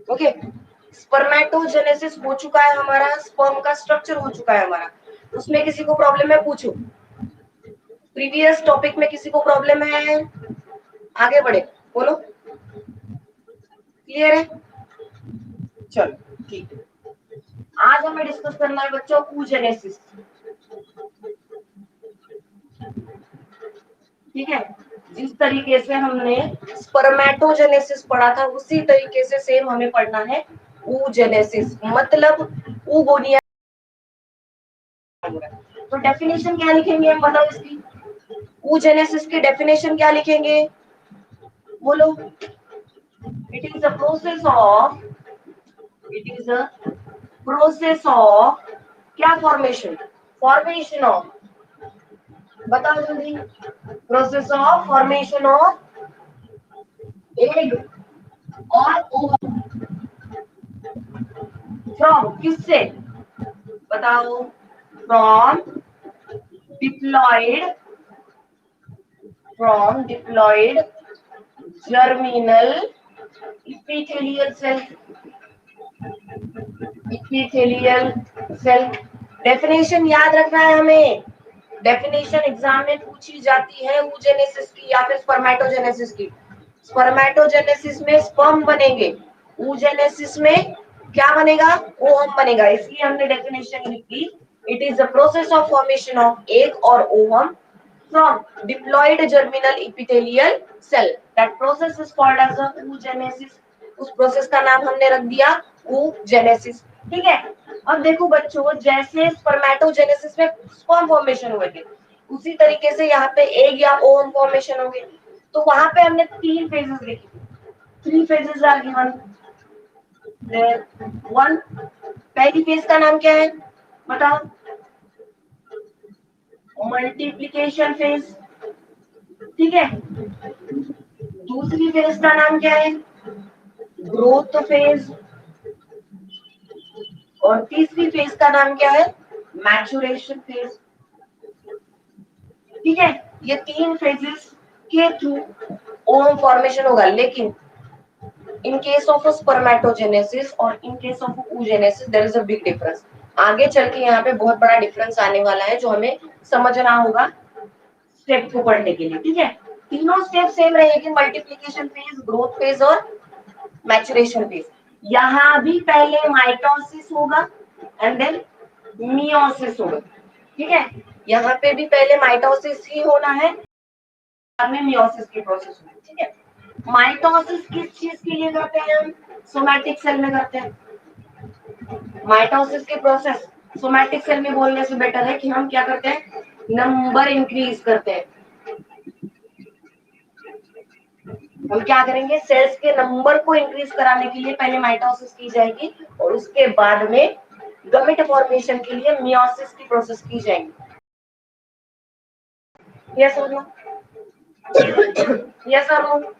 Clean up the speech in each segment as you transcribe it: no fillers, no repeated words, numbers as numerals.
Okay, spermatogenesis हो चुका है हमारा, स्पर्म का स्ट्रक्चर हो चुका है हमारा। उसमें किसी को प्रॉब्लम है पूछो, प्रीवियस टॉपिक में किसी को प्रॉब्लम है? आगे बढ़े, बोलो। क्लियर है? चलो ठीक है। आज हमें डिस्कस करना है बच्चों oogenesis। ठीक है, जिस तरीके से हमने स्पर्मेटोजेनेसिस पढ़ा था उसी तरीके से सेम हमें पढ़ना है oogenesis, मतलब ऊगोनिया। तो डेफिनेशन क्या लिखेंगे हम, बताओ इसकी। oogenesis की डेफिनेशन क्या लिखेंगे, बोलो। It is a process of, it is a process of क्या फॉर्मेशन, फॉर्मेशन ऑफ, बताओ जल्दी। Process of formation of egg और ओवम, फ्रॉम किससे, बताओ। From diploid, from diploid germinal epithelial cell, epithelial cell. Definition याद रखना है हमें, डेफिनेशन एग्जाम में पूछी जाती है oogenesis की या फिर स्पर्मेटोजेनेसिस की। स्पर्मेटोजेनेसिस में स्पर्म बनेंगे, oogenesis में क्या बनेगा, ओवम बनेगा, इसलिए हमने डेफिनेशन लिखी। It is the process of formation of egg और ovum from diploid germinal epithelial cell, that process is called as a oogenesis। उस प्रोसेस का नाम हमने रख दिया oogenesis। ठीक है, अब देखो बच्चों, जैसे स्पर्मेटोजेनेसिस में स्पर्म फॉर्मेशन हुए थे उसी तरीके से यहाँ पे एग या ओवम फॉर्मेशन होंगे। तो वहां पे हमने 3 फेजेस लिखी, 3 फेजेस आर गिवन देयर। 1, पहली फेज का नाम क्या है, बताओ। मल्टीप्लिकेशन फेज, ठीक है। दूसरी फेज का नाम क्या है, ग्रोथ फेज। और तीसरी फेज का नाम क्या है, मैचुरेशन फेज। ठीक है, ये 3 फेजेस के थ्रू ओवम फॉर्मेशन होगा। लेकिन इन केस ऑफ स्पर्मेटोजेनेसिस और in case of oogenesis there is a big difference. आगे चल के यहाँ पे बहुत बड़ा डिफरेंस आने वाला है जो हमें समझना होगा स्टेप को पढ़ने के लिए। ठीक है, तीनों स्टेप सेम रहेगी, मल्टीप्लिकेशन फेज, ग्रोथ फेज और मैचुरेशन फेज। यहाँ भी पहले माइटोसिस होगा एंड देन मियोसिस होगा। ठीक है, यहाँ पे भी पहले माइटोसिस ही होना है, बाद में मियोसिस की प्रोसेस होगी। ठीक है, माइटोसिस किस चीज के लिए करते हैं हम, सोमैटिक सेल में करते हैं। माइटोसिस की प्रोसेस सोमैटिक सेल में बोलने से बेटर है कि हम क्या करते हैं, नंबर इंक्रीज करते हैं। हम क्या करेंगे, सेल्स के नंबर को इंक्रीज कराने के लिए पहले माइटोसिस की जाएगी और उसके बाद में गमेट फॉर्मेशन के लिए मियोसिस की प्रोसेस की जाएगी। यस और नो, यस और नो।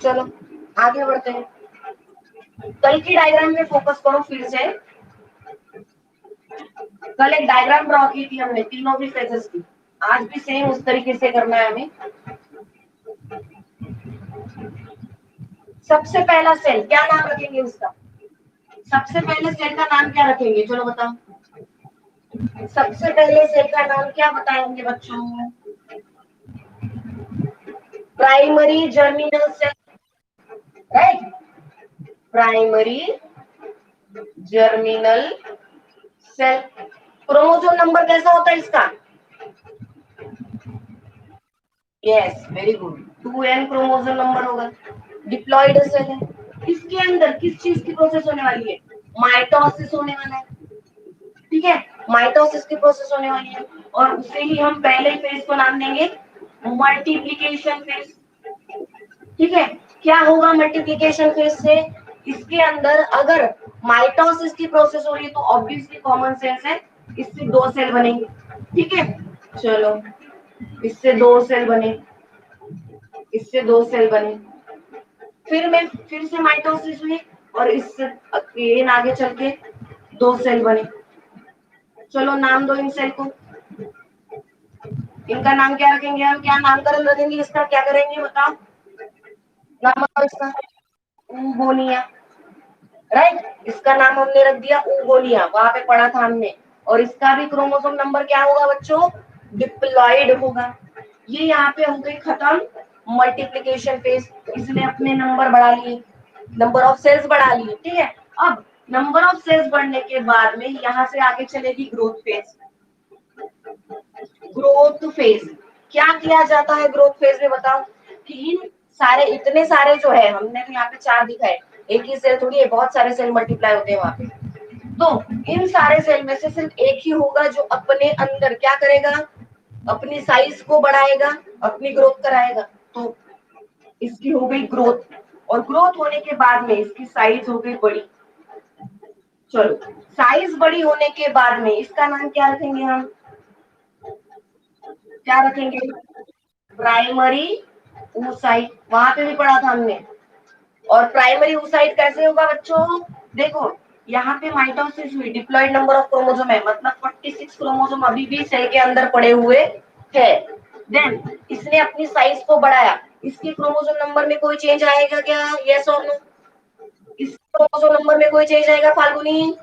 चलो आगे बढ़ते हैं, कल की डायग्राम में फोकस करो फिर से। कल एक डायग्राम ड्रॉ की थी हमने तीनों भी फेजेस की, आज भी सेम उस तरीके से करना है हमें। सबसे पहला सेल क्या नाम रखेंगे उसका, सबसे पहले सेल का नाम क्या रखेंगे, चलो बताओ। सबसे पहले सेल का नाम क्या बताएंगे बच्चों, primary germinal cell, right. Primary germinal cell. Chromosome number कैसा होता है इसका, yes very good, 2n chromosome number होगा। डिप्लॉइड सेल है, इसके अंदर किस चीज की प्रोसेस होने वाली है, माइटोसिस होने वाला है। ठीक है, माइटोसिस की प्रोसेस होने वाली है और उसे ही हम पहले फेज को नाम देंगे मल्टीप्लिकेशन फेज। ठीक है, क्या होगा मल्टीप्लिकेशन फेज से, इसके अंदर अगर माइटोसिस की प्रोसेस हो रही है तो ऑब्वियसली कॉमन सेंस है इससे 2 सेल बनेंगे। ठीक है, चलो इससे 2 सेल बने, इससे 2 सेल बने, फिर से माइटोसिस हुई और इससे अगेन आगे चल के 2 सेल बने। चलो नाम दो इन सेल को, इनका नाम क्या रखेंगे हम, क्या नामकरण रखेंगे इसका, क्या करेंगे बताओ, नाम बताओ इसका। ऊगोनिया, राइट, इसका नाम हमने रख दिया ऊगोनिया, वहां पे पढ़ा था हमने। और इसका भी क्रोमोसोम नंबर क्या होगा बच्चों, डिप्लॉइड होगा। ये यहाँ पे हो गई खत्म मल्टीप्लिकेशन फेज, इसने अपने नंबर बढ़ा लिए, नंबर ऑफ सेल्स बढ़ा लिए, ठीक है। अब नंबर ऑफ सेल्स बढ़ने के बाद में यहाँ से आगे चलेगी ग्रोथ फेज। ग्रोथ फेज क्या किया जाता है ग्रोथ फेज में, बताओ। कि इन सारे इतने सारे जो है, हमने तो यहाँ पे 4 दिखाए, एक ही सेल थोड़ी है, बहुत सारे सेल मल्टीप्लाई होते हैं वहां पे। तो इन सारे सेल में से सिर्फ एक ही होगा जो अपने अंदर क्या करेगा, अपनी साइज को बढ़ाएगा, अपनी ग्रोथ कराएगा। तो इसकी हो गई ग्रोथ, और ग्रोथ होने के बाद में इसकी साइज हो गई बड़ी। चलो, साइज बड़ी होने के बाद में इसका नाम क्या रखेंगे हम, क्या रखेंगे, प्राइमरी oocyte, वहां पे भी पढ़ा था हमने। और प्राइमरी oocyte कैसे होगा बच्चों, देखो यहाँ पे माइटोसिस हुई, डिप्लॉइड नंबर ऑफ क्रोमोसोम है, मतलब 46 क्रोमोसोम अभी भी सेल के अंदर पड़े हुए है। देन इसने अपनी साइज को बढ़ाया, इसके क्रोमोसोम नंबर में कोई चेंज आएगा क्या, यस और नो, इस क्रोमोसोम नंबर में कोई चेंज आएगा फाल्गुनी,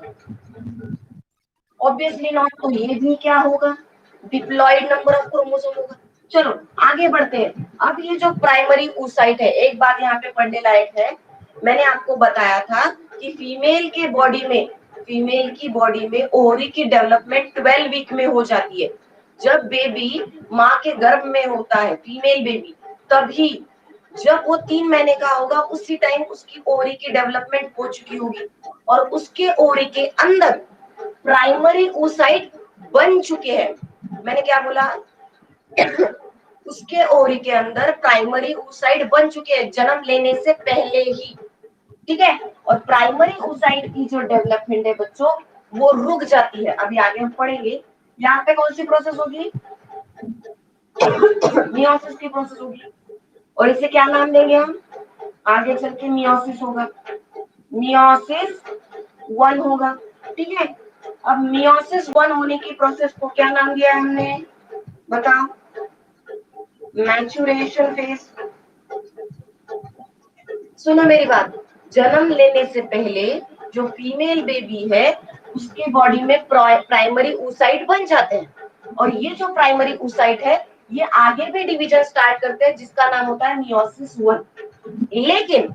ऑब्वियसली नॉट। तो ये भी क्या होगा, डिप्लॉइड नंबर ऑफ क्रोमोसोम होगा। चलो आगे बढ़ते हैं। अब ये जो प्राइमरी oocyte है, एक बात यहाँ पे पढ़ने लायक है, मैंने आपको बताया था कि फीमेल के बॉडी में, फीमेल की बॉडी में ओवरी की डेवलपमेंट 12 वीक में हो जाती है। जब बेबी माँ के गर्भ में होता है, फीमेल बेबी, तभी जब वो 3 महीने का होगा उसी टाइम उसकी ओवरी की डेवलपमेंट हो चुकी होगी, और उसके ओवरी के अंदर प्राइमरी oocyte बन चुके हैं। मैंने क्या बोला उसके ओवरी के अंदर प्राइमरी oocyte बन चुके हैं जन्म लेने से पहले ही, ठीक है। और प्राइमरी oocyte की जो डेवलपमेंट है बच्चों, वो रुक जाती है। अभी आगे हम पढ़ेंगे यहाँ पे कौन सी प्रोसेस होगी, मियोसिस की प्रोसेस होगी, और इसे क्या नाम देंगे हम, आगे चल के मियोसिस होगा, मियोसिस 1 होगा, ठीक है। अब मियोसिस 1 होने की प्रोसेस को क्या नाम दिया है हमने, बताओ, मैच्योरेशन फेज। सुनो मेरी बात, जन्म लेने से पहले जो फीमेल बेबी है उसके बॉडी में प्राइमरी oocyte बन जाते हैं, और ये जो प्राइमरी oocyte है ये आगे भी डिवीजन स्टार्ट करते हैं जिसका नाम होता है मियोसिस 1। लेकिन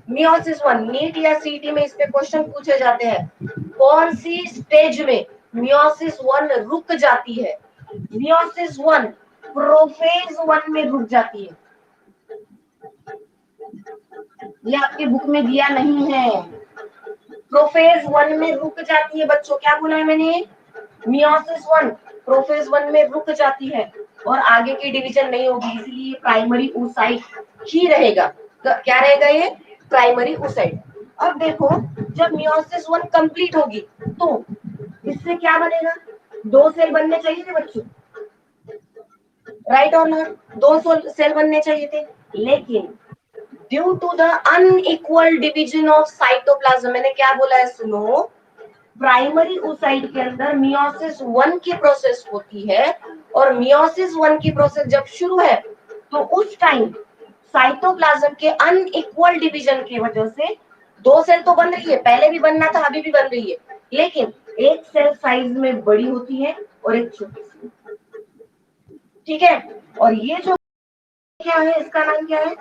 मियोसिस 1 नीट या सीटी में इस पे क्वेश्चन पूछे जाते हैं, कौन सी स्टेज में मियोसिस 1 रुक जाती है, मियोसिस 1 प्रोफेज 1 में रुक जाती है। ये आपके बुक में दिया नहीं है, प्रोफेज 1 में रुक जाती है बच्चों, क्या बोला है मैंने, मियोसिस 1 प्रोफेज 1 में रुक जाती है और आगे की डिवीजन नहीं होगी, इसलिए प्राइमरी oocyte ही रहेगा। क्या रहेगा ये, प्राइमरी oocyte। अब देखो जब मियोसिस 1 कंप्लीट होगी तो इससे क्या बनेगा, 2 सेल बनने चाहिए थे बच्चों, राइट और नॉट, 2 सेल बनने चाहिए थे, लेकिन due to the unequal division of cytoplasm, मैंने क्या बोला है सुनो, प्राइमरी oocyte के अंदर मियोसिस 1 की प्रोसेस होती है, और मियोसिस 1 की प्रोसेस जब शुरू है तो उस टाइम साइटोप्लाज्म के अनइक्वल डिवीजन की वजह से 2 सेल तो बन रही है, पहले भी बनना था अभी भी बन रही है, लेकिन एक सेल साइज में बड़ी होती है और एक छोटी सी, ठीक है। और ये जो क्या है, इसका नाम क्या है,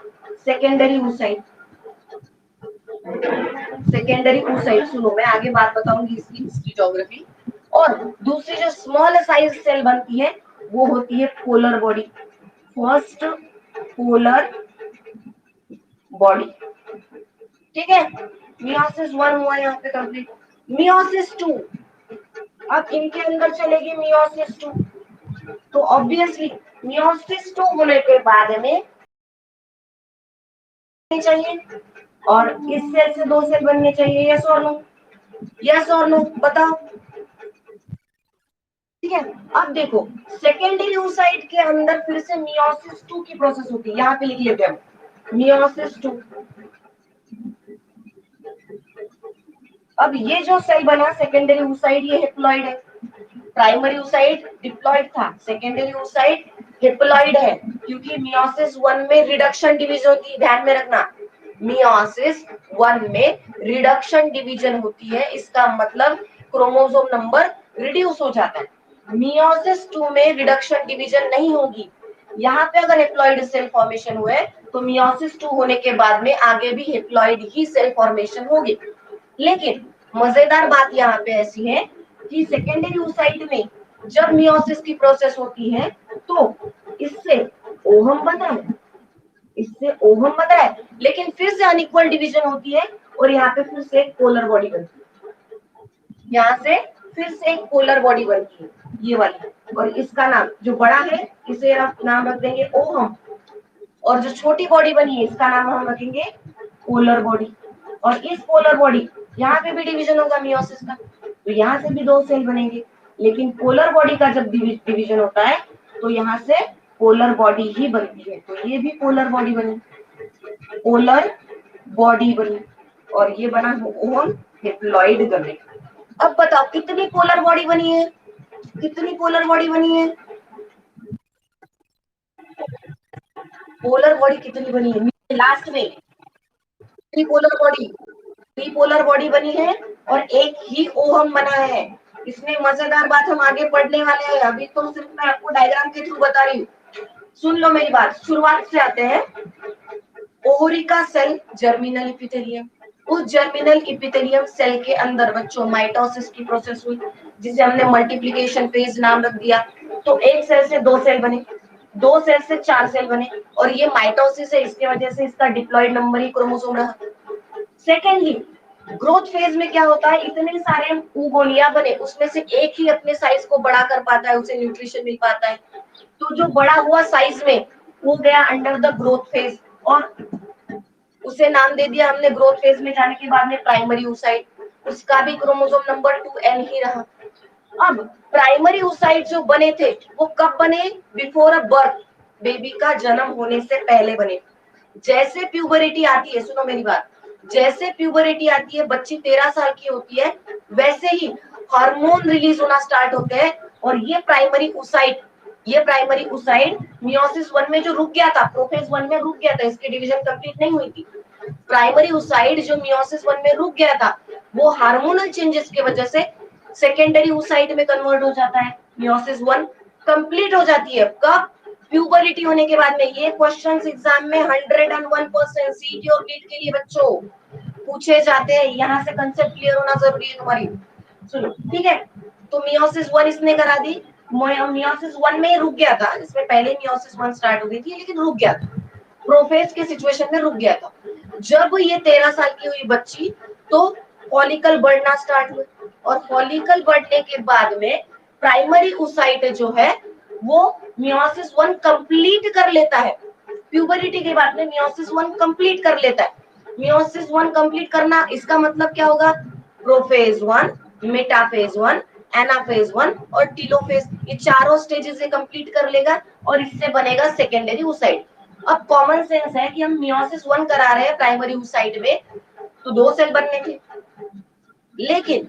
सेकेंडरी oocyte। सेकेंडरी oocyte, सुनो मैं आगे बात बताऊंगी इसकी हिस्ट्री ज्योग्राफी। और दूसरी जो स्मॉल साइज सेल बनती है वो होती है polar body, first polar body, ठीक है। मियोसिस 1 हुआ यहाँ पे कंप्लीट, मियोसिस 2, अब इनके अंदर चलेगी मियोसिस 2, तो ऑब्वियसली मियोसिस 2 होने के बाद में चाहिए, और इस सेल से 2 सेल बनने चाहिए, यस और नो, यस और नो, बताओ, ठीक है। अब देखो सेकेंडरी oocyte के अंदर फिर से मियोसिस 2 की प्रोसेस होती है, यहाँ पे लिख लेते हैं मियोसिस 2। अब ये जो सेल बना सेकेंडरी oocyte, ये हेप्लॉइड है, प्राइमरी oocyte डिप्लॉइड था, सेकेंडरी oocyte हेप्लॉइड है, क्योंकि मियोसिस 1 में रिडक्शन डिवीजन होती है, ध्यान में रखना, मियोसिस 1 में रिडक्शन डिवीजन होती है, इसका मतलब क्रोमोसोम नंबर रिड्यूस हो जाता है। मियोसिस 2 में रिडक्शन डिवीजन नहीं होगी। यहाँ पे अगर हेप्लॉइड सेल फॉर्मेशन हुए तो मियोसिस 2 होने के बाद में आगे भी हेप्लॉइड ही सेल फॉर्मेशन होगी। लेकिन मजेदार बात यहाँ पे ऐसी है कि सेकेंडरी oocyte में जब मियोसिस की प्रोसेस होती है तो इससे ओवम बन रहा है, इससे ओवम बन रहा है, लेकिन फिर से अनइक्वल डिवीजन होती है और यहाँ पे फिर से एक पोलर बॉडी बनती है, यहाँ से फिर से एक पोलर बॉडी बनती है ये वाली, और इसका नाम जो बड़ा है इसे आप नाम रख देंगे ओवम, और जो छोटी बॉडी बनी है इसका नाम हम रखेंगे पोलर बॉडी। और इस पोलर बॉडी यहाँ पे भी डिवीजन होगा मियोसिस का, तो यहाँ से भी 2 सेल बनेंगे, लेकिन पोलर बॉडी का जब डिवीजन होता है तो यहाँ से पोलर बॉडी ही बनती है। तो ये भी पोलर बॉडी बनी, पोलर बॉडी बनी, और ये बना ओवम हेप्लॉइड गमेट। अब बताओ कितनी पोलर बॉडी बनी है, कितनी पोलर बॉडी बनी है, पोलर बॉडी कितनी बनी है लास्ट में, ट्रिपोलर बॉडी, ट्रिपोलर बॉडी बनी है और एक ही ओहम बना है। इसमें मजेदार बात हम आगे पढ़ने वाले हैं, अभी तो सिर्फ मैं आपको डायग्राम के थ्रू बता रही हूँ। सुन लो मेरी बात, शुरुआत से आते हैं। ओवरी का सेल जर्मिनल इपिथेलियम, उस जर्मिनल इपिथेलियम सेल के अंदर बच्चों माइटोसिस की प्रोसेस हुई, जिसे हमने मल्टीप्लिकेशन फेज नाम रख दिया। तो एक सेल से 2 सेल बने, 2 सेल से 4 सेल बने, और ये माइटोसिस है, इसकी वजह से इसका डिप्लॉइड नंबर ही क्रोमोसोम रहा। सेकेंडली ग्रोथ फेज में क्या होता है, इतने सारे उगोलिया बने, उसमें से एक ही अपने साइज को बड़ा कर पाता है, उसे न्यूट्रिशन मिल पाता है। तो जो बड़ा हुआ साइज में वो गया अंडर द ग्रोथ फेज, और उसे नाम दे दिया हमने ग्रोथ फेज में जाने के बाद में प्राइमरी oocyte, उसका भी क्रोमोसोम नंबर 2n ही रहा। अब प्राइमरी oocyte जो बने थे वो कब बने, बिफोर अ बर्थ, बेबी का जन्म होने से पहले बने। जैसे प्यूबरिटी आती है, सुनो मेरी बात, जैसे प्यूबरिटी आती है, बच्ची 13 साल की होती है, वैसे ही हार्मोन रिलीज होना स्टार्ट होते हैं, और ये प्राइमरी oocyte, ये प्राइमरी oocyte मियोसिस 1 में जो रुक गया था, प्रोफेज 1 में रुक गया था, इसकी डिवीजन कंप्लीट नहीं हुई थी। प्राइमरी oocyte जो मियोसिस 1 में रुक गया था, वो हार्मोनल चेंजेस की वजह से सेकेंडरी oocyte में कन्वर्ट हो जाता है। मियोसिस 1 कंप्लीट हो जाती है कब, प्यूबरिटी होने के बाद में। ये क्वेश्चंस एग्जाम में 101% सीटी और नीट के लिए बच्चों पूछे जाते हैं, यहाँ से कंसेप्ट क्लियर होना जरूरी है तुम्हारी। सुनो ठीक है, तो मियोसिस 1 इसने करा दी, मियोसिस 1 में रुक गया था, इसमें पहले मियोसिस 1 स्टार्ट हो गई थी लेकिन रुक गया था, प्रोफेज के सिचुएशन में रुक गया था। जब ये 13 साल की हुई बच्ची तो फॉलिकल बढ़ना स्टार्ट हुए, और फॉलिकल बढ़ने के बाद में प्राइमरी oocyte जो है वो मियोसिस 1 कंप्लीट कर लेता है। प्यूबरिटी के बाद में मियोसिस 1 कंप्लीट कर लेता है। मियोसिस 1 कंप्लीट करना, इसका मतलब क्या होगा, प्रोफेज 1, मेटाफेज 1, एनाफेज 1 और टीलोफेज, ये चारों स्टेजेस से कंप्लीट कर लेगा और इससे बनेगा सेकेंडरी oocyte। अब कॉमन सेंस है कि हम मियोसिस 1 करा रहे हैं प्राइमरी oocyte में, तो 2 सेल बनने थे, लेकिन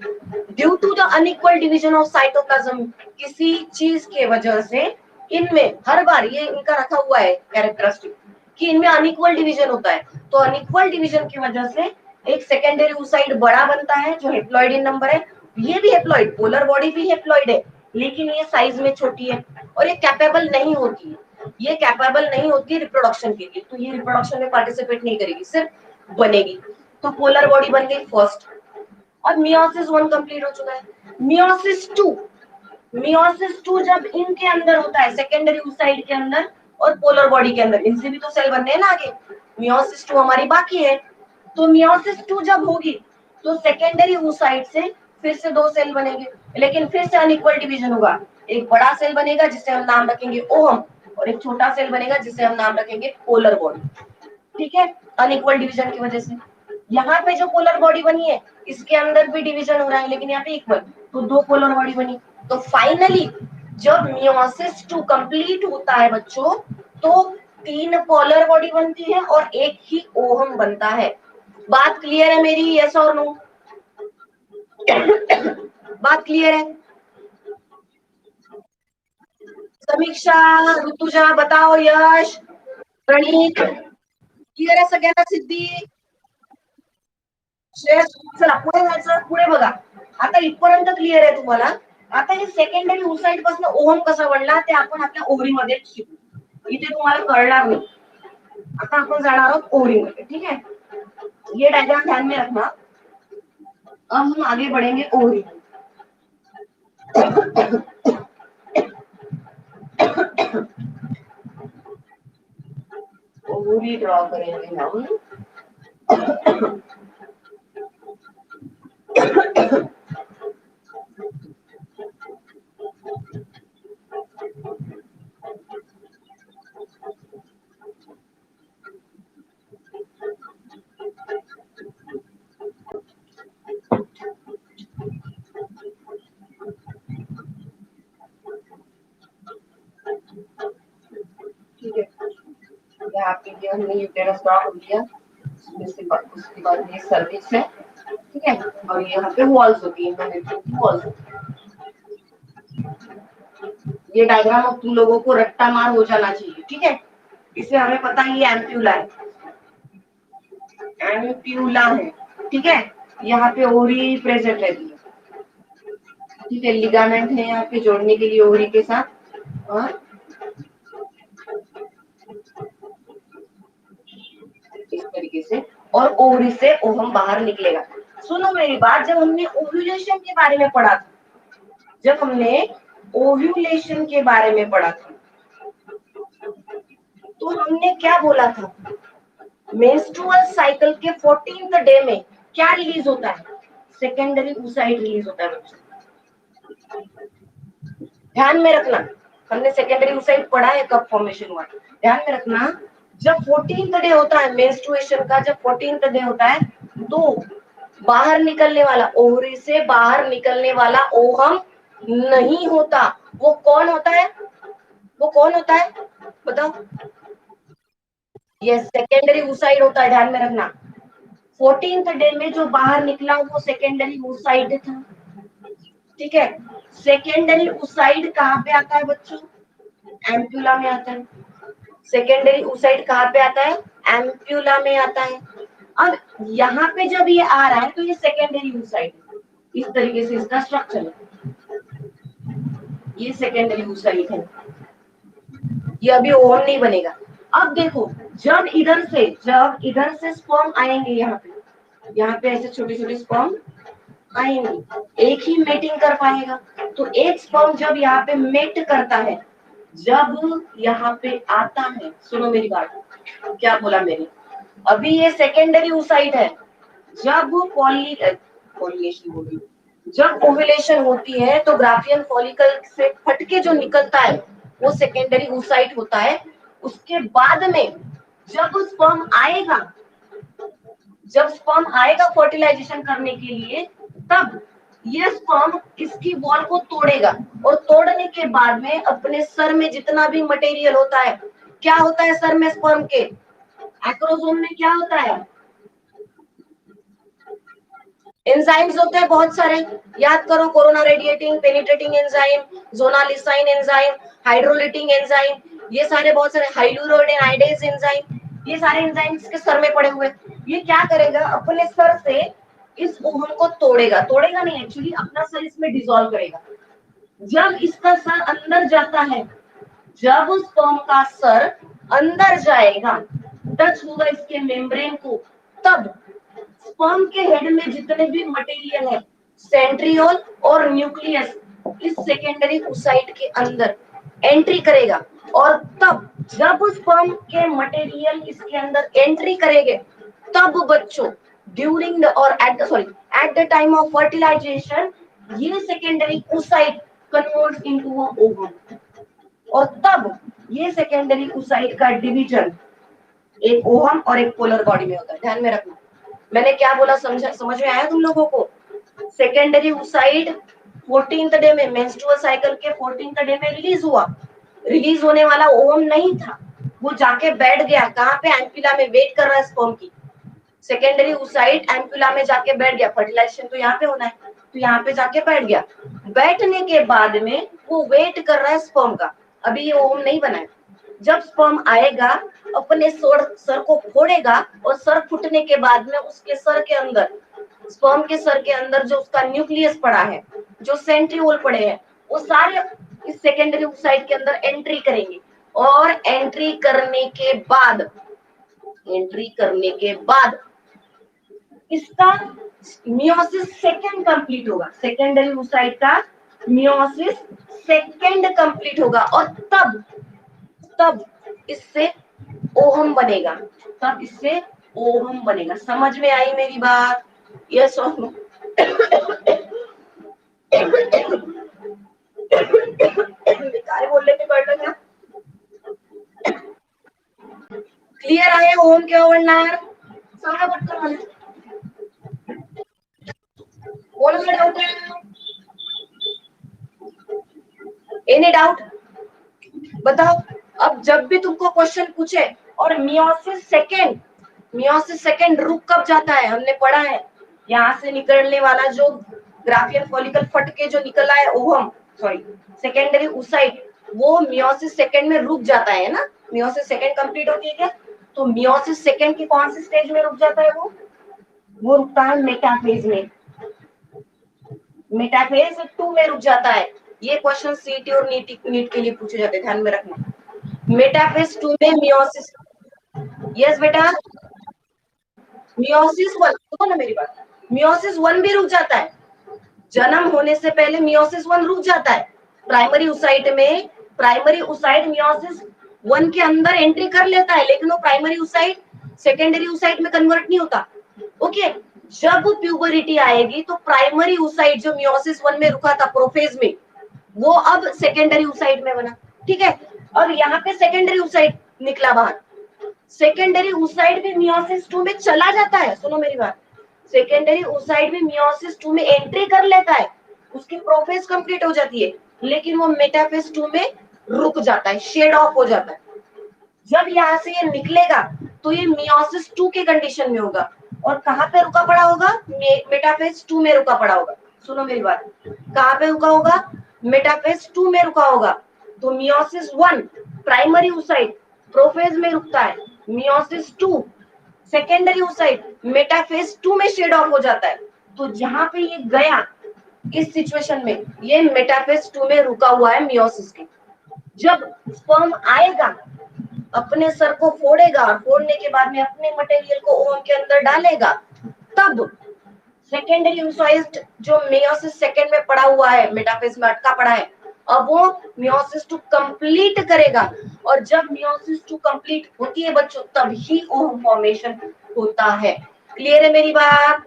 due to the unequal division of cytoplasm, किसी चीज के वजह से इनमें हर बार ये इनका रखा हुआ है कैरेक्टरिस्टिक कि इनमें अनइक्वल डिवीजन होता है, तो अनइक्वल डिवीजन की वजह से एक सेकेंडरी oocyte बड़ा बनता है जो हेप्लॉइड इन नंबर है। ये भी हेप्लॉइड, पोलर बॉडी भी हेप्लॉइड है, लेकिन ये साइज में छोटी है और ये कैपेबल नहीं होती है, ये कैपेबल नहीं होती है रिप्रोडक्शन के लिए, तो ये रिप्रोडक्शन में पार्टिसिपेट नहीं करेगी, सिर्फ बनेगी। तो पोलर बॉडी बन गई फर्स्ट, और मियोसिस 1 कंप्लीट हो चुका है। मियोसिस 2, मियोसिस 2 जब इनके अंदर होता है, सेकेंडरी oocyte के अंदर और पोलर बॉडी के अंदर, इनसे भी तो सेल बनने हैं ना आगे, मियोसिस 2 हमारी बाकी है। तो मियोसिस 2 जब होगी तो सेकेंडरी oocyte से फिर से 2 सेल बनेंगे, लेकिन फिर से अनइक्वल डिवीजन होगा, एक बड़ा सेल बनेगा जिसे हम नाम रखेंगे ओहम, और एक छोटा सेल बनेगा जिसे हम नाम रखेंगे पोलर बॉडी। ठीक है, अनइक्वल डिवीजन की वजह से यहाँ पे जो पोलर बॉडी बनी है इसके अंदर भी डिवीजन हो रहा है, लेकिन यहाँ पे इक्वल, तो 2 पोलर बॉडी बनी। तो फाइनली जब मियोसिस 2 कंप्लीट होता है बच्चों, तो 3 पोलर बॉडी बनती है और एक ही ओहम बनता है। बात क्लियर है मेरी, यस और नो? बात क्लियर है? समीक्षा, ऋतुजा बताओ, यश, प्रणीत, क्लियर है? सगळ्यांना सिद्धि? चला पुढे जायचं. पुढे बघा, आता इथपर्यंत क्लिअर आहे तुम्हाला. आता हे सेकंडरी ओसाइट पासून ओहम कसा बनला ते आपण आपल्या ओव्हरीमध्ये शिकू. इथे तुम्हाला कळणार नाही. आता आपण जाणार आहोत ओव्हरीमध्ये. ठीक है, ये डायग्राम ध्यान में रखना. अब हम आगे बढ़ेंगे ओवरी. ओवरी ड्रॉ करेंगे हम. ठीक है, यहाँ पे ये हमने यूटेरस ड्रॉ कर दिया. उसके बाद ये सर्विक्स है. ठीक है, और यहाँ पे वॉल्स होती है, वॉल्स. ये डायग्राम अब तुम लोगों को रट्टा मार हो जाना चाहिए. ठीक है, इसे हमें पता है ये एम्प्यूला है. एम्प्यूला है. ठीक है, यहाँ पे ओवरी प्रेजेंट रहती है. ठीक है, लिगामेंट है यहाँ पे जोड़ने के लिए ओवरी के साथ. और इस तरीके से, और ओवरी से ओवम बाहर निकलेगा. सुनो मेरी बात, जब हमने ओव्यूलेशन के बारे में पढ़ा था, जब हमने ओव्यूलेशन के बारे में पढ़ा था, तो हमने क्या बोला था? मेंस्ट्रुअल साइकिल के 14th डे में क्या रिलीज होता है? सेकेंडरी oocyte रिलीज होता है. ध्यान में रखना, हमने सेकेंडरी oocyte पढ़ा है, कब फॉर्मेशन हुआ. ध्यान में रखना, जब 14th डे होता है मेंस्ट्रुएशन का, जब 14th डे होता है, तो बाहर निकलने वाला, ओवरी से बाहर निकलने वाला ओवम नहीं होता. वो कौन होता है? वो कौन होता है बताओ? ये सेकेंडरी oocyte होता है. ध्यान में रखना, 14th डे में जो बाहर निकला वो सेकेंडरी oocyte था. ठीक है, सेकेंडरी oocyte कहाँ पे आता है बच्चों? एम्प्यूला में आता है. सेकेंडरी oocyte कहाँ पे आता है? एम्प्यूला में आता है. अब यहाँ पे जब ये आ रहा है तो ये सेकेंडरी oocyte, इस तरीके से इसका स्ट्रक्चर है. ये सेकेंडरी oocyte है, ये अभी ओवम नहीं बनेगा. अब देखो, जब इधर से स्पर्म आएंगे, यहाँ पे ऐसे छोटे छोटे स्पर्म आएंगे, एक ही मेटिंग कर पाएगा. तो एक स्पर्म जब यहाँ पे मेट करता है, जब यहाँ पे आता है, सुनो मेरी बात, क्या बोला मैंने? अभी ये सेकेंडरी oocyte है. जब पॉलिनेशन होगी, जब ओव्यूलेशन होती है, तो ग्राफियन फॉलिकल से फटके जो निकलता है वो सेकेंडरी oocyte होता है. उसके बाद में जब स्पर्म आएगा, फर्टिलाइजेशन करने के लिए, तब ये स्पर्म इसकी वॉल को तोड़ेगा, और तोड़ने के बाद में अपने सर में जितना भी मटेरियल होता है, क्या होता है सर में स्पर्म के? एक्रोसोम में क्या होता है? एंजाइम्स होते हैं बहुत सारे. याद करो, corona radiating penetrating enzyme, zonalysin enzyme, hydrolytic enzyme, ये सारे बहुत सारे, हाइलुरोनाइडेज एंजाइम, ये सारे एंजाइम्स के सर में पड़े हुए. ये क्या करेगा? अपने सर से इस ओवम को तोड़ेगा. तोड़ेगा नहीं, एक्चुअली अपना सर इसमें डिसॉल्व करेगा. जब इसका सर अंदर जाता है, जब स्पर्म का सर अंदर जाएगा, टच होगा इसके मेम्ब्रेन को, तब स्पर्म के हेड में जितने भी मटेरियल है, सेंट्रियोल और न्यूक्लियस, इस सेकेंडरी oocyte के अंदर एंट्री करेगा. और तब जब स्पर्म के मटेरियल इसके अंदर एंट्री करेंगे, तब बच्चों ड्यूरिंग द और at the time of fertilization, ये secondary oocyte converts into a ovum. और तब ये सेकेंडरी oocyte का डिवीजन एक ओवम और एक पोलर बॉडी में होता है. ध्यान में रखना, मैंने क्या बोला, समझ में आया तुम लोगों को? सेकेंडरी oocyte 14th डे में, मेंस्ट्रुअल साइकिल के 14th डे में रिलीज हुआ. रिलीज होने वाला ओवम नहीं था, वो जाके बैठ गया. कहाँ पे? एम्प्यूला में, वेट कर रहा है स्पर्म की. सेकेंडरी oocyte एम्प्यूला में जाके बैठ गया. फर्टिलाइजेशन तो यहाँ पे होना है, तो यहाँ पे जाके बैठ गया. बैठने के बाद में वो वेट कर रहा है स्पर्म का. अभी ये ओवम नहीं बना है. जब स्पर्म आएगा, अपने सर को फोड़ेगा, और सर फूटने के बाद में उसके सर के अंदर स्पर्म के सर के अंदर जो उसका न्यूक्लियस पड़ा है, जो सेंट्रियोल पड़े हैं, वो सारे इस सेकेंडरी ओसाइट के अंदर एंट्री करेंगे और एंट्री करने के बाद इसका मियोसिस सेकंड कंप्लीट होगा। सेकेंडरी ओसाइट का मियोसिस सेकंड कंप्लीट होगा और तब इससे ओहम बनेगा, समझ में आई मेरी बात? यस और नो? बोलने के पड़ क्या? क्लियर आहे ओम केव्हा बनणार? सांगा पटकन मला. कोणाला डाउट आहे? Any doubt? बताओ. अब जब भी तुमको क्वेश्चन पूछे और मियोसिस सेकेंड रुक कब जाता है? हमने पढ़ा है यहाँ से निकलने वाला जो ग्राफियन फॉलिकल फट के जो निकला है ओवम, सॉरी सेकेंडरी ओसाइट, वो मियोसिस सेकेंड में रुक जाता है ना. मियोसिस सेकेंड कंप्लीट होती है क्या? तो मियोसिस सेकेंड की कौन सी स्टेज में रुक जाता है? वो रुकता है मेटाफेज में. मेटाफेज 2 में रुक जाता है. ये क्वेश्चन सीटी और नीट के लिए पूछे जाते हैं, ध्यान में रखना. मेटाफेज 2 में मियोसिस, यस बेटा, मियोसिस 1, सुनो ना मेरी बात, मियोसिस 1 भी रुक जाता है. जन्म होने से पहले मियोसिस 1 रुक जाता है. प्राइमरी ओसाइट मियोसिस 1 के अंदर एंट्री कर लेता है, लेकिन वो प्राइमरी ओसाइट सेकेंडरी ओसाइट में कन्वर्ट नहीं होता. ओके. जब प्यूबरिटी आएगी तो प्राइमरी ओसाइट जो मियोसिस 1 में रुका था प्रोफेज में, वो अब सेकेंडरी ओसाइट में बना. ठीक है. और यहाँ पे सेकेंडरी ओसाइट निकला बाहर. सेकेंडरी ओसाइट भी मियोसिस 2 में चला जाता है. सुनो मेरी बात, सेकेंडरी ओसाइट भी मियोसिस 2 में एंट्री कर लेता है, उसकी प्रोफेज कंप्लीट हो जाती है, लेकिन वो मेटाफेज 2 में रुक जाता है, शेड ऑफ हो जाता है. जब यहाँ से ये निकलेगा तो ये मियोसिस 2 के कंडीशन में होगा. और कहाँ पे रुका पड़ा होगा? मेटाफेज 2 में रुका पड़ा होगा. सुनो मेरी बात, कहाँ पे रुका होगा? मेटाफेज 2 में रुका होगा. तो मियोसिस 1 प्राइमरी ओसाइट प्रोफेज में रुकता है, मियोसिस 2 सेकेंडरी ओसाइट मेटाफेज 2 में शेड ऑफ हो जाता है. तो जहां पे ये गया इस सिचुएशन में, ये मेटाफेज 2 में रुका हुआ है मियोसिस के. जब स्पर्म आएगा, अपने सर को फोड़ेगा और फोड़ने के बाद में अपने मटेरियल को ओवम के अंदर डालेगा, तब सेकेंडरी ओसाइट जो मियोसिस सेकेंड में पड़ा हुआ है, मेटाफेज में अटका पड़ा है, अब वो मियोसिस 2 कंप्लीट करेगा. और जब मियोसिस 2 कंप्लीट होती है बच्चों, तब ही ओवम फॉर्मेशन होता है. क्लियर है मेरी बात?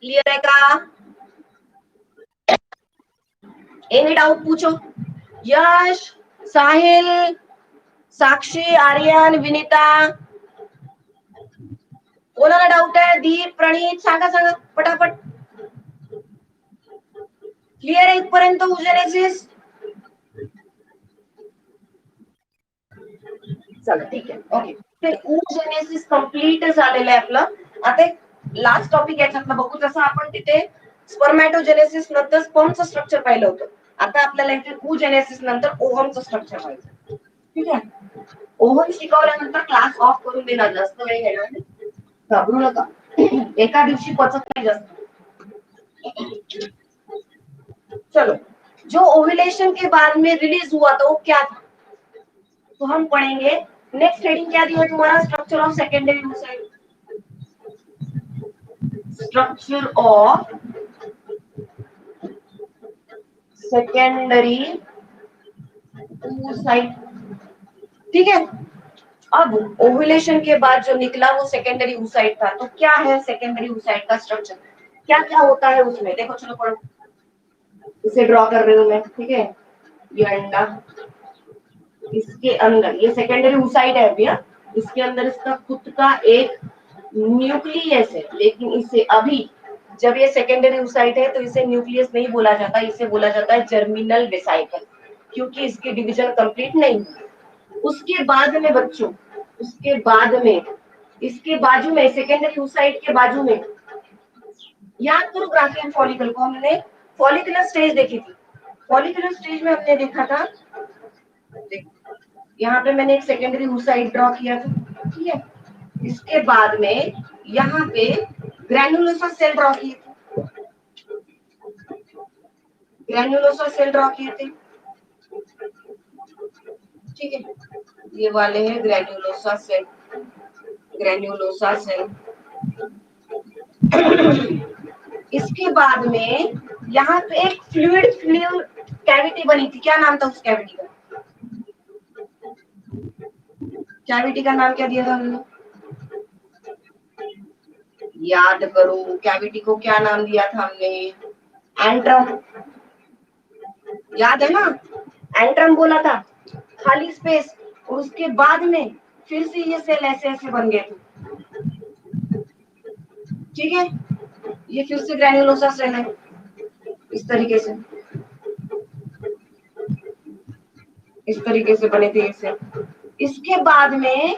क्लियर है का? एनी डाउट पूछो. यश, साहिल, साक्षी, आर्यन, विनीता, कोणाला डाउट आहे? दीप, प्रणीत, सांगा पटापट. क्लियर आहे इथपर्यंत ओजेनेसिस? चला ठीक आहे. ओके. ते ओजेनेसिस कंप्लीट झालेलं आहे आपलं. आता लास्ट टॉपिक याच्यातलं बघू. जसं आपण तिथे स्पर्मॅटोजेनेसिस नंतर स्पर्मचं स्ट्रक्चर पाहिलं होतं, आता आपल्याला इथे ओजेनेसिस नंतर ओव्हमचं स्ट्रक्चर पाहायचं. ठीक आहे. ओव्हम शिकवल्यानंतर क्लास ऑफ करून देणार, जास्त वेळ घेणार नाही, घाबरू नका. एका दिवशी पचत नहीं जाता. चलो, जो ओव्यूलेशन के बाद में रिलीज हुआ था वो क्या था? तो हम पढ़ेंगे. नेक्स्ट हेडिंग क्या दिया तुम्हारा? Structure of secondary oocyte. Structure of secondary oocyte. ठीक है. अब ओव्यूलेशन के बाद जो निकला वो सेकेंडरी ओसाइट था. तो क्या है सेकेंडरी ओसाइट का स्ट्रक्चर? क्या क्या होता है उसमें? देखो, चलो पढ़ो. इसे ड्रॉ कर रही हूं मैं. ठीक है. ये अंडा, इसके अंदर ये सेकेंडरी ओसाइट है भैया, इसके अंदर इसका खुद का एक न्यूक्लियस है, लेकिन इसे अभी जब ये सेकेंडरी ओसाइट है तो इसे न्यूक्लियस नहीं बोला जाता, इसे बोला जाता है जर्मिनल वेसिकल, क्योंकि इसकी डिवीजन कंप्लीट नहीं हुई. उसके बाद में बच्चों, उसके बाद में इसके बाजू में सेकेंडरी ओसाइट के बाजू में, याद करो ग्राफियन फॉलिकल को हमने फॉलिकुलर स्टेज देखी थी. फॉलिकुलर स्टेज में हमने देखा था, यहाँ पे मैंने एक सेकेंडरी oocyte ड्रॉ किया था, ठीक है। इसके बाद में यहाँ पे ग्रैन्युलोसा सेल ड्रॉ किए थे, ग्रैन्युलोसा सेल ड्रॉ किए थे, ठीक है। ये वाले हैं ग्रैन्युलोसा सेल, ग्रैन्युलोसा सेल। इसके बाद में यहाँ पे एक फ्लूइड कैविटी बनी थी, क्या नाम था उस कैविटी का? कैविटी का नाम क्या दिया था हमने? याद करो, कैविटी को क्या नाम दिया था हमने? एंट्रम, याद है ना? एंट्रम बोला था, खाली स्पेस। और उसके बाद में फिर से ये सेल ऐसे ऐसे बन गए थे, ठीक है। ये फिर से ग्रैन्युलोसा सेल है, इस तरीके से, इस तरीके से बने थे ये सेल। इसके बाद में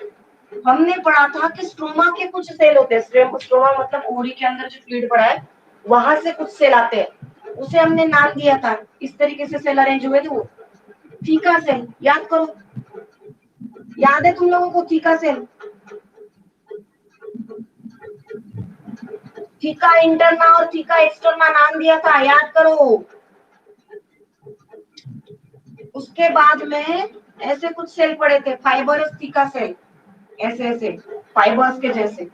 हमने पढ़ा था कि स्ट्रोमा के कुछ सेल होते हैं, स्ट्रोमा मतलब ओरी के अंदर जो फ्लूइड पड़ा है वहां से कुछ सेल आते हैं, उसे हमने नाम दिया था, इस तरीके से सेल अरेंज हुए थे वो, थीका सेल। याद करो, याद है तुम लोगों को थीका सेल? थीका इंटरना और थीका एक्सटर्ना नाम दिया था, याद करो। उसके बाद में ऐसे कुछ सेल पड़े थे, फाइबरस थीका सेल, ऐसे ऐसे फाइबर्स के जैसे।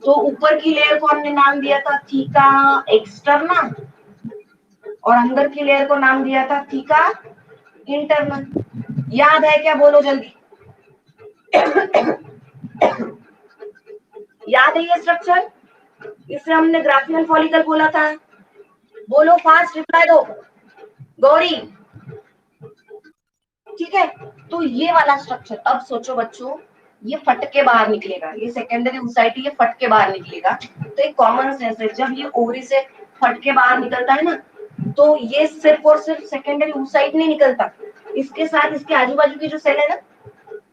तो ऊपर की लेयर को हमने नाम दिया था थीका एक्सटर्ना और अंदर की लेयर को नाम दिया था थीका इंटरना। याद है क्या? बोलो जल्दी। याद है ये स्ट्रक्चर? इसे हमने ग्राफियल फॉलिकल बोला था। बोलो फास्ट, रिप्लाई दो गौरी, ठीक है। तो ये वाला स्ट्रक्चर, अब सोचो बच्चों, ये फट के बाहर निकलेगा, ये सेकेंडरी oocyte, ये फट के बाहर निकलेगा। तो एक कॉमन सेंस है, जब ये ओवरी से फट के बाहर निकलता है ना, तो ये सिर्फ और सिर्फ सेकेंडरी oocyte नहीं निकलता, इसके साथ इसके आजू बाजू के जो सेल है ना,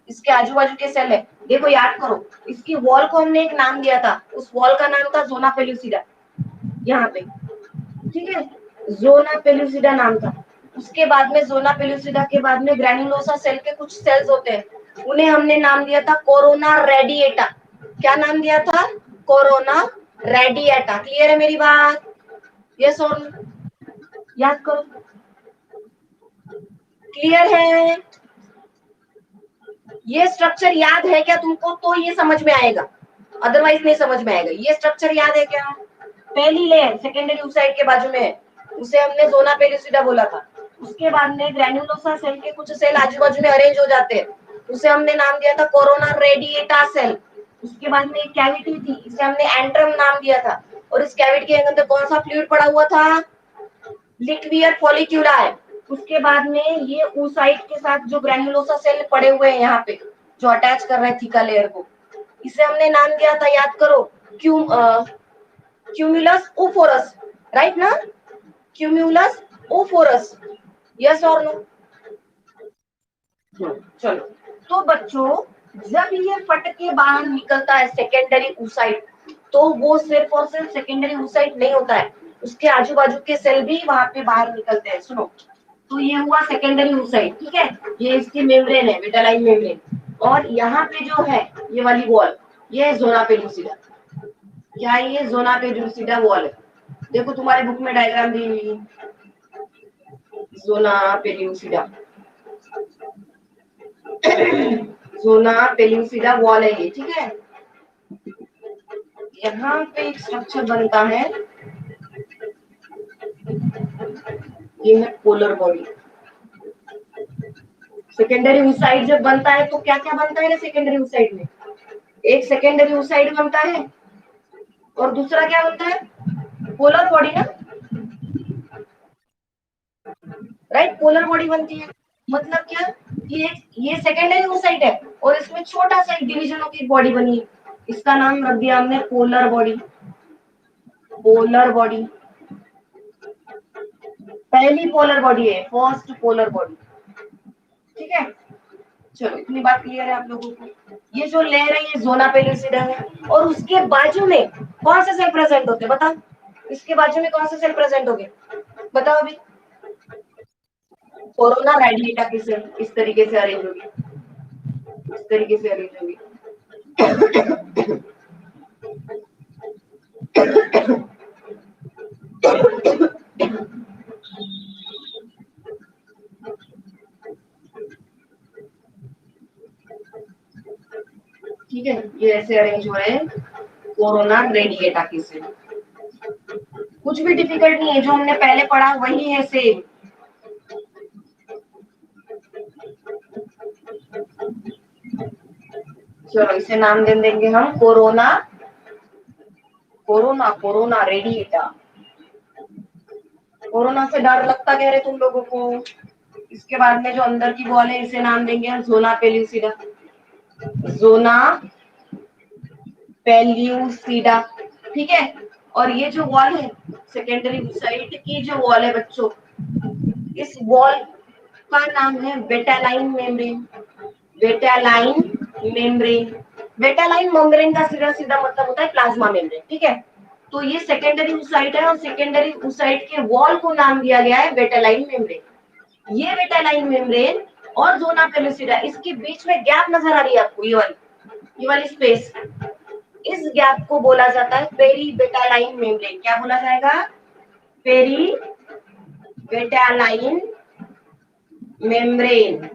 इसके आजू बाजू के सेल है, देखो याद करो, इसकी वॉल को हमने एक नाम दिया था, उस वॉल का नाम था जोना पेलुसिडा, यहाँ पे, ठीक है, जोना पेलुसिडा नाम था। उसके बाद में जोना पेलुसिडा के बाद में ग्रैन्युलोसा सेल के कुछ सेल्स होते हैं, उन्हें हमने नाम दिया था कोरोना रेडिएटा। क्या नाम दिया था? Corona radiata. क्लियर है मेरी बात? यस और नो? याद करो, क्लियर है? ये स्ट्रक्चर याद है क्या तुमको? तो ये समझ में आएगा, अदरवाइज नहीं समझ में आएगा। ये स्ट्रक्चर याद है क्या? पहली लेयर सेकेंडरी oocyte के बाजू में है, उसे हमने जोना पेलुसिडा बोला था। उसके बाद में ग्रैन्युलोसा सेल के कुछ सेल आजू बाजू में अरेंज हो जाते हैं, उसे हमने नाम दिया था कोरोना रेडिएटा सेल। उसके बाद में एक कैविटी थी, इसे हमने एंट्रम नाम दिया था। और इस कैविटी के अंदर कौन सा फ्लूइड पड़ा हुआ था? लिक्वियर फॉलिक्यूला। उसके बाद में ये oocyte के साथ जो ग्रैन्युलोसा सेल पड़े हुए हैं यहाँ पे, जो अटैच कर रहे हैं थीका लेयर को, इसे हमने नाम दिया था, याद करो, क्यूमुलस ओफोरस, राइट ना? क्यूमुलस ओफोरस, यस और नो? चलो, तो बच्चों, जब ये फट के बाहर निकलता है सेकेंडरी oocyte, तो वो सिर्फ और सिर्फ सेकेंडरी oocyte नहीं होता है, उसके आजू बाजू के सेल भी वहां पे बाहर निकलते हैं। सुनो, तो ये हुआ सेकेंडरी oocyte, ठीक है, ये इसकी मेम्ब्रेन है, विटालाइन मेम्ब्रेन। और यहाँ पे जो है ये वाली वॉल, ये जोना पेलुसिडा। क्या ये जोना पेलुसिडा वॉल है? देखो तुम्हारे बुक में डायग्राम दी हुई है, zona pellucida, zona pellucida wall है ये, ठीक है। यहाँ पे एक स्ट्रक्चर बनता है, ये है पोलर बॉडी। सेकेंडरी oocyte जब बनता है तो क्या क्या बनता है ना सेकेंडरी oocyte में? एक सेकेंडरी oocyte बनता है और दूसरा क्या बनता है? पोलर बॉडी ना, राइट? पोलर बॉडी बनती है, मतलब क्या? ये सेकेंडरी oocyte है और इसमें छोटा सा एक डिवीजन की एक बॉडी बनी है, इसका नाम रख दिया हमने पोलर बॉडी। पोलर बॉडी पहली पोलर बॉडी है, फर्स्ट पोलर बॉडी, ठीक है। चलो, इतनी बात क्लियर है आप लोगों को? ये जो लेयर है ये जोना पेलुसिडा है, और उसके बाजू में कौन से सेल प्रेजेंट होते हैं बताओ? इसके बाजू में कौन से सेल प्रेजेंट होंगे बताओ अभी? कोरोना रेडिएटा किसे इस तरीके से अरेंज होगी, इस तरीके से अरेंज होगी। ठीक है, ये ऐसे अरेंज हो रहे हैं कोरोना रेडिएटा किसे। कुछ भी डिफिकल्ट नहीं है, जो हमने पहले पढ़ा वही है सेम। चलो इसे नाम दे देंगे हम corona, corona corona radiata. Corona से डर लगता कह रहे तुम लोगों को। इसके बाद में जो अंदर की बॉल है इसे नाम देंगे हम जोना पेल्यूसिडा, जोना पेल्यूसिडा। ठीक है, और ये जो वॉल है सेकेंडरी साइड की जो वॉल है बच्चों, इस वॉल का नाम है बेटालाइन मेम्ब्रेन, बेटालाइन मेम्ब्रेन। बेटालाइन मेम्ब्रेन का सीधा सीधा मतलब होता है प्लाज्मा मेम्ब्रेन। ठीक है, तो ये सेकेंडरी ऊसाइट है और सेकेंडरी ऊसाइट के वॉल को नाम दिया गया है बेटालाइन मेम्ब्रेन। ये बेटालाइन मेम्ब्रेन और जोना पेल्यूसिडा, इसके बीच में गैप नजर आ रही है आपको, ये वाली स्पेस, इस गैप को बोला जाता है पेरी बेटालाइन मेम्ब्रेन। क्या बोला जाएगा? Perivitelline membrane.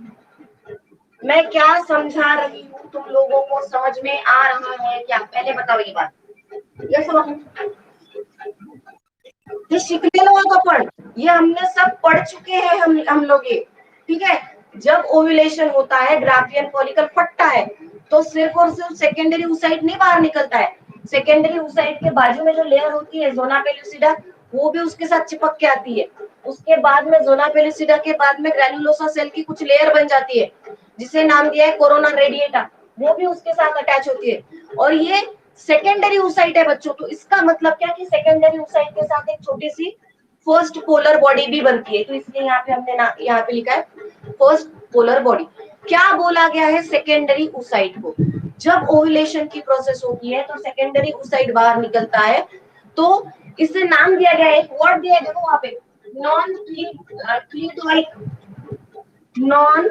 मैं क्या समझा रही हूँ, तुम लोगों को समझ में आ रहा है क्या? पहले बताओ ये बात। ये सुनो, ये सीख लेना होगा पढ़, ये हमने सब पढ़ चुके हैं हम लोग ये। ठीक है, जब ओव्यूलेशन होता है, ग्राफियन फॉलिकल फटता है, तो सिर्फ और सिर्फ सेकेंडरी oocyte नहीं बाहर निकलता है, सेकेंडरी oocyte के बाजू में जो लेयर होती है जोना पेल्यूसिडा, वो भी उसके साथ चिपक के आती है। उसके बाद में जोना पेल्यूसिडा के बाद में ग्रैन्युलोसा सेल की कुछ लेयर बन जाती है जिसे नाम दिया है कोरोना रेडिएटा, वो भी उसके साथ अटैच होती है। और ये सेकेंडरी oocyte है बच्चों, तो इसका मतलब क्या कि सेकेंडरी oocyte के साथ एक छोटी सी फर्स्ट पोलर बॉडी भी बनती है, तो इसलिए यहाँ पे हमने यहाँ पे लिखा है फर्स्ट पोलर बॉडी। क्या बोला गया है सेकेंडरी oocyte को? जब ओव्यूलेशन की प्रोसेस होती है तो सेकेंडरी oocyte बाहर निकलता है, तो इसे नाम दिया गया है, एक वर्ड दिया है देखो वहां पे, नॉन क्लीडोइक, नॉन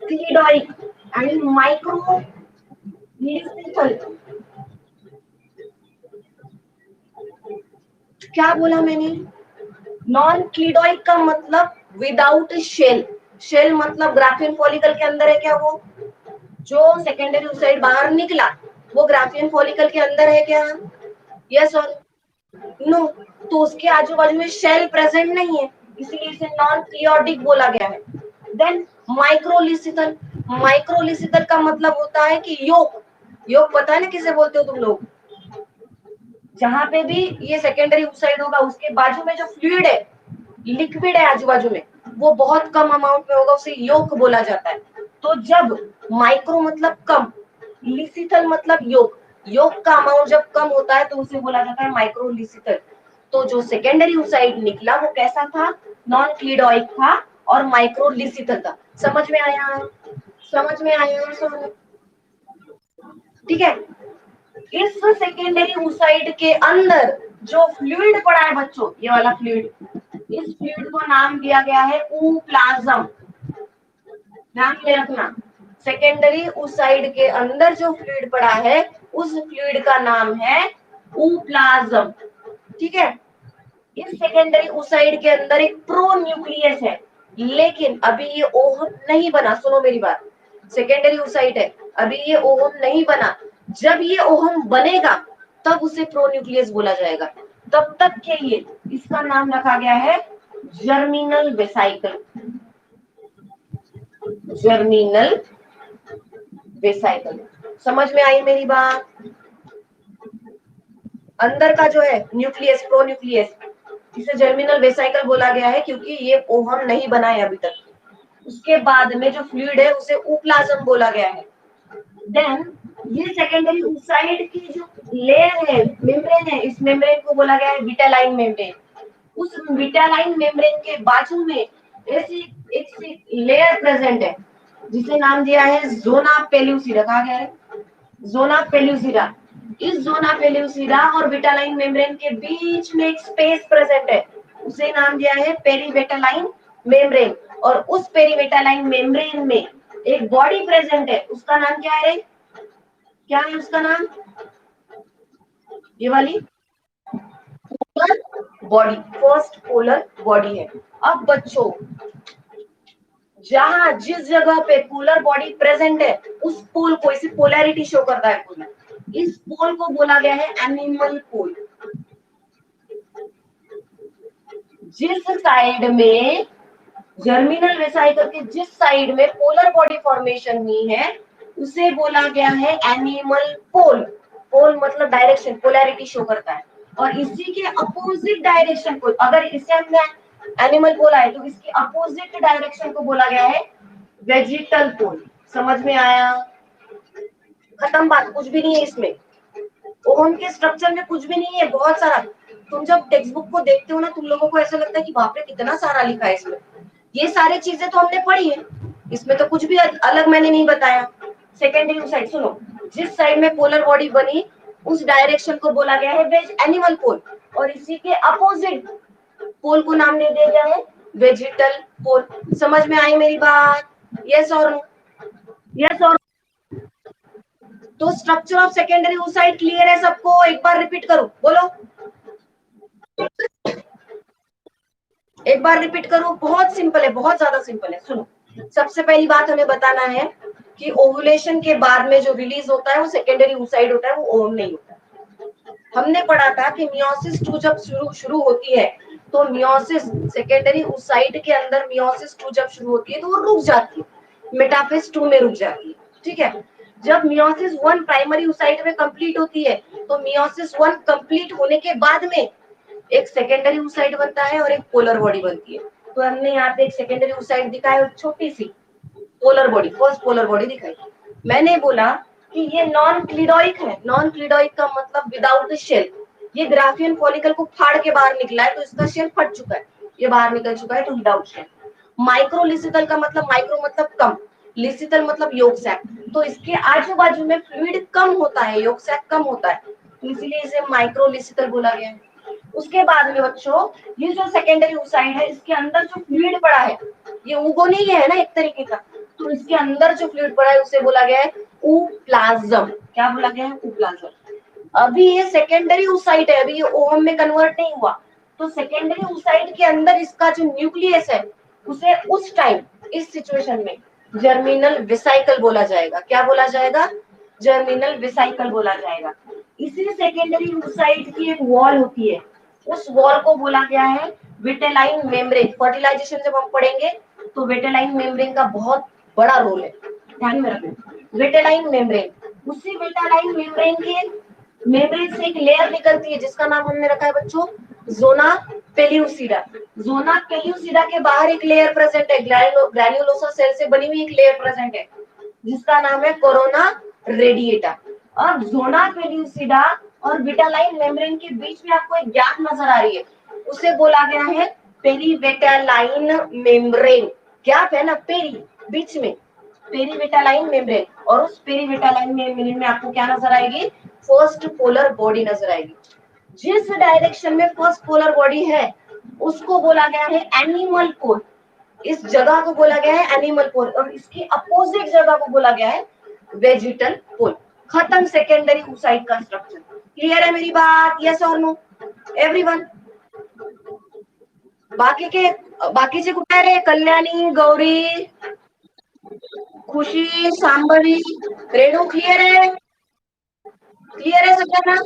क्लीडोइक एंड माइक्रो लिसिथल। क्या बोला मैंने? नॉन क्लीडोइक का मतलब विदाउट शेल, शेल मतलब ग्राफियन फॉलिकल के अंदर है क्या? वो जो सेकेंडरी oocyte बाहर निकला वो ग्राफियन फॉलिकल के अंदर है क्या? यस और नो, तो उसके आजू बाजू में शेल प्रेजेंट नहीं है, इसीलिए इसे नॉन क्लियोडिक बोला गया है। देन माइक्रोलिसिथल, माइक्रोलिसिथल का मतलब होता है कि योग, योग पता है ना किसे बोलते हो तुम लोग? जहां पे भी ये सेकेंडरी oocyte होगा उसके बाजू में जो फ्लूइड है, लिक्विड है आजू बाजू में, वो बहुत कम अमाउंट में होगा, उसे योग बोला जाता है। तो जब माइक्रो मतलब कम, लिसिथल मतलब योग, योग का अमाउंट जब कम होता है तो उसे बोला जाता है माइक्रो लिसिथल। तो जो सेकेंडरी oocyte निकला वो कैसा था? नॉन क्लीडोइक था और माइक्रो लिसिथल था। समझ में आया? समझ में आया? ठीक है, इस सेकेंडरी oocyte के अंदर जो फ्लूइड पड़ा है बच्चों, ये वाला फ्लूइड, इस फ्लूइड को नाम दिया गया है ऊप्लाज्म। ध्यान में रखना, सेकेंडरी oocyte के अंदर जो फ्लूइड पड़ा है उस फ्लूइड का नाम है ऊप्लाज्म। ठीक है, इस सेकेंडरी oocyte के अंदर एक प्रोन्यूक्लियस है, लेकिन अभी ये ओहम नहीं बना। सुनो मेरी बात, सेकेंडरी oocyte है, अभी ये ओहम नहीं बना, जब ये ओहम बनेगा तब उसे प्रोन्यूक्लियस बोला जाएगा। तब तक के लिए इसका नाम रखा गया है जर्मिनल वेसाइकल, जर्मिनल वेसाइकल। समझ में आई मेरी बात? अंदर का जो है न्यूक्लियस, प्रोन्यूक्लियस, इसे जर्मिनल वेसाइकल बोला गया है क्योंकि ये ओहम नहीं बना है अभी तक। उसके बाद में जो फ्लूइड है उसे ऊप्लाज्म बोला गया है। देन ये सेकेंडरी oocyte की जो लेयर है, मेम्ब्रेन है, इस मेम्ब्रेन को बोला गया है विटालाइन मेम्ब्रेन। उस विटालाइन मेम्ब्रेन के बाजू में ऐसी एक लेयर प्रेजेंट है जिसे नाम दिया है जोना पेल्यूसिडा। कहा गया है जोना पेल्यूसिडा। इस जोना पेल्यूसिडा और विटालाइन मेम्ब्रेन के बीच में एक स्पेस प्रेजेंट है उसे नाम दिया है पेरीवेटालाइन मेम्ब्रेन। और उस पेरीवेटालाइन मेम्ब्रेन में एक बॉडी प्रेजेंट है, उसका नाम क्या है रे? क्या है उसका नाम? ये वाली polar body, first polar body है। अब बच्चों, जहां जिस जगह पे पोलर बॉडी प्रेजेंट है उस पोल को, इसे पोलैरिटी शो करता है पोलर, इस पोल को बोला गया है एनिमल पोल। जिस साइड में जर्मिनल वेसाइकल के जिस साइड में पोलर बॉडी फॉर्मेशन हुई है उसे बोला गया है एनिमल पोल। पोल मतलब डायरेक्शन, पोलैरिटी शो करता है। और इसी के अपोजिट डायरेक्शन को, अगर इसे हमने एनिमल पोल आए तो इसके अपोजिट डायरेक्शन को बोला गया है वेजिटल पोल। समझ में आया? खत्म बात, कुछ भी नहीं है इसमें। ओम के स्ट्रक्चर में कुछ भी नहीं है, बहुत सारा। तुम जब टेक्स्ट बुक को देखते हो ना, तुम लोगों को ऐसा लगता है कि बाप रे कितना सारा लिखा है इसमें। ये सारी चीजें तो हमने पढ़ी है, इसमें तो कुछ भी अलग मैंने नहीं बताया। सेकेंडरी साइड सुनो, जिस साइड में पोलर बॉडी बनी उस डायरेक्शन को बोला गया है वेज एनिमल पोल, और इसी के अपोजिट पोल को नाम दे दिया गया है वेजिटल पोल। समझ में आई मेरी बात? यस और नो? यस और? तो structure of secondary oocyte clear है सबको? एक बार रिपीट करो, बोलो एक बार रिपीट करो। बहुत सिंपल है, बहुत ज्यादा सिंपल है। सुनो, सबसे पहली बात हमें बताना है कि ओवुलेशन के बाद में जो रिलीज होता है वो सेकेंडरी oocyte होता है, वो ओवम नहीं होता। हमने पढ़ा था कि मियोसिस 2 जब शुरू होती है तो मियोसिस सेकेंडरी oocyte के अंदर मियोसिस 2 जब शुरू होती है तो वो रुक जाती है, मेटाफेज 2 में रुक जाती है। ठीक है, जब मियोसिस 1 प्राइमरी oocyte में कंप्लीट होती है तो मियोसिस 1 कंप्लीट होने के बाद में एक सेकेंडरी oocyte बनता है और एक पोलर बॉडी बनती है। तो हमने यहाँ पे एक सेकेंडरी oocyte दिखाई और छोटी सी polar body, first polar body दिखाई। मैंने बोला कि ये नॉन क्लिडोइक है। नॉन क्लिडोइक का मतलब विदाउट शेल। ये ग्राफियन फॉलिकल को फाड़ के बाहर निकला है तो इसका शेल फट चुका है, ये बाहर निकल चुका है, तो विदाउट शेल। माइक्रोलिसिकल का मतलब, माइक्रो मतलब कम, लिसिकल मतलब योग सैक, तो इसके आजू बाजू में फ्लूइड कम होता है, योग सैक कम होता है, तो इसीलिए इसे माइक्रोलिसिकल बोला गया है। उसके बाद में बच्चों, ये जो सेकेंडरी oocyte है इसके अंदर जो फ्लूइड पड़ा है, ये उगो नहीं है ना एक तरीके का, तो इसके अंदर जो फ्लूइड पड़ा है उसे बोला गया है ऊप्लाज्म। क्या बोला गया है? ऊप्लाज्म। अभी ये सेकेंडरी oocyte है, अभी ये ओवम में कन्वर्ट नहीं हुआ, तो सेकेंडरी oocyte के अंदर इसका जो न्यूक्लियस है उसे उस टाइम, इस सिचुएशन में जर्मिनल वेसाइकल बोला जाएगा। क्या बोला जाएगा? जर्मिनल वेसाइकल बोला जाएगा। इसी सेकेंडरी oocyte की एक वॉल होती है, उस वॉल को बोला गया है विटेलाइन मेम्ब्रेन। फर्टिलाइजेशन जब हम पढ़ेंगे तो विटेलाइन मेम्ब्रेन का बहुत बड़ा रोल है, ध्यान में रखना। विटेलाइन मेम्ब्रेन, उसी विटेलाइन मेम्ब्रेन के मेम्ब्रेन से एक लेयर निकलती है जिसका नाम हमने रखा है बच्चों जोना पेल्यूसिडा। जोना पेल्यूसिडा के बाहर एक लेयर प्रेजेंट है, ग्रैन्युलोसा सेल से बनी हुई एक लेयर प्रेजेंट है जिसका नाम है कोरोना रेडिएटा। और जोना पेल्यूसिडा और विटेलाइन मेम्ब्रेन के बीच में आपको एक गैप नजर आ रही है, उसे बोला गया है पेरीवेटालाइन मेम्ब्रेन। गैप है ना पेरी, बीच में पेरीवेटालाइन मेम्ब्रेन, और उस पेरीवेटालाइन मेम्ब्रेन में आपको क्या नजर आएगी? फर्स्ट पोलर बॉडी नजर आएगी। जिस डायरेक्शन में फर्स्ट पोलर बॉडी है उसको बोला गया है एनिमल पोल। इस जगह को बोला गया है एनिमल पोल, और इसकी अपोजिट जगह को बोला गया है वेजिटल पोल। खत्म सेकेंडरी oocyte का स्ट्रक्चर। क्लियर है मेरी बात? यस और नो एवरीवन? बाकीचे कुठे आहे रे? कल्याणी, गौरी, खुशी, सांबरी, रेणू, क्लियर आहे? क्लियर आहे सगळ्यांना?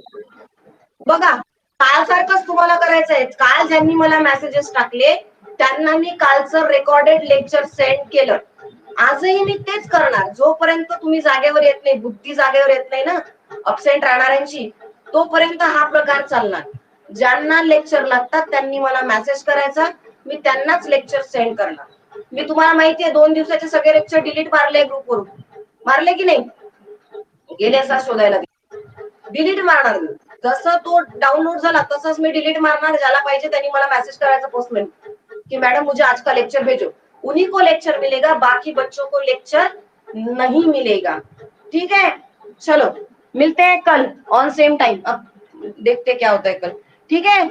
बघा, काल सारखंच तुम्हाला करायचं आहे. काल ज्यांनी मला मेसेजेस टाकले त्यांना मी कालचं रेकॉर्डेड लेक्चर सेंड केलं. आजही मी तेच करणार. जोपर्यंत तुम्ही जागेवर येत नाही, बुद्धी जागेवर येत नाही ना अब्सेंट राहणाऱ्यांची, तोपर्यंत हा प्रकार चालणार. ज्यांना लेक्चर लागतात त्यांनी मला मेसेज करायचा, मी त्यांनाच लेक्चर सेंड करणार. मी तुम्हाला माहितीये 2 दिवसाचे सगळे लेक्चर डिलीट मारले ग्रुपवरून. मारले की नाही? गेले असा शोधायला डिलीट मारणार मी. जसं तो डाउनलोड झाला तसंच मी डिलीट मारणार. ज्याला पाहिजे त्यांनी मला मेसेज करायचा पोस्टमैन कि मैडम मुझे आज का लेक्चर भेजो. उन्हीं को लेक्चर मिलेगा, बाकी बच्चों को लेक्चर नहीं मिलेगा. ठीक है, चलो मिलते हैं कल ऑन सेम टाइम. अब देखते क्या होता है कल. ठीक है.